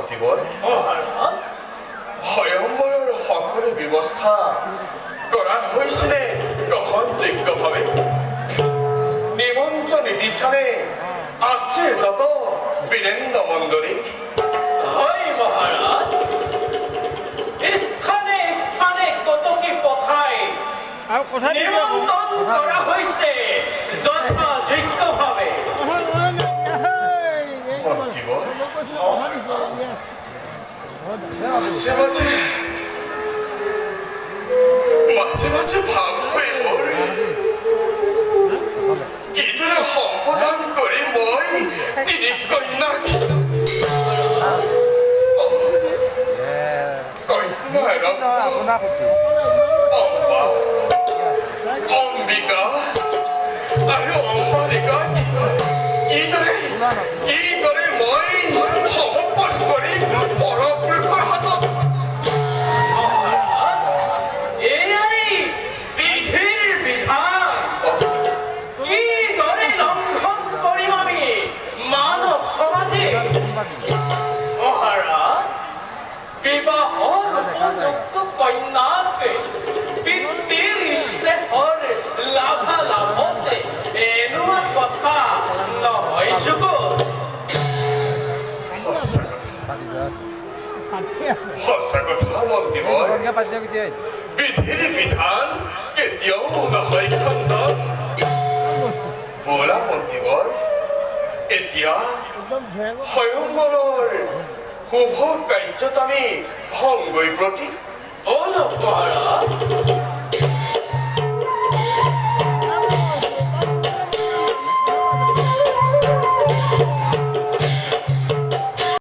মন্ত্ৰীবৰ স্বয়ম্বৰৰ সকলো ব্যৱস্থা কৰা হৈছিলে গ্ৰহণযোগ্যভাৱে নিমন্ত্ৰণ নিদিছনে আছে যত বীৰেন্দ্ৰ মণ্ডলীক হয় মহাৰাজ স্থানে স্থানে কটকী পঠাই নিমন্ত্ৰণ কৰা হৈছে যথাযোগ্যভাৱে মন্ত্ৰীবৰ মাছে মাছে ভাৱ হৈ পৰে কিদৰে সম্বোধন কৰি মই তিনি কন্যাক অম্বা অম্বিকা আৰু অম্বালিকা কিদৰে মই সমৰ্পণ কৰিম পৰপুৰুষৰ হাতত এয়াই বিধিৰ বিধান কিদৰে লংঘন কৰিম আমি মানৱ সমাজে মহাৰাজ বিবাহৰ উপযুক্ত কন্যাকে পিতৃৰ স্নেহৰ লাভালাভতে এনেকুৱা কথা নহয় যুগত সঁচা কথা মন্ত্ৰীবৰ বিধিৰ বিধান কেতিয়াও নহয় খণ্ডন ব'লা মন্ত্ৰীবৰ এতিয়া স্বয়ম্বৰৰ শুভ কাৰ্যত আমি ভংগই প্ৰতি অলপ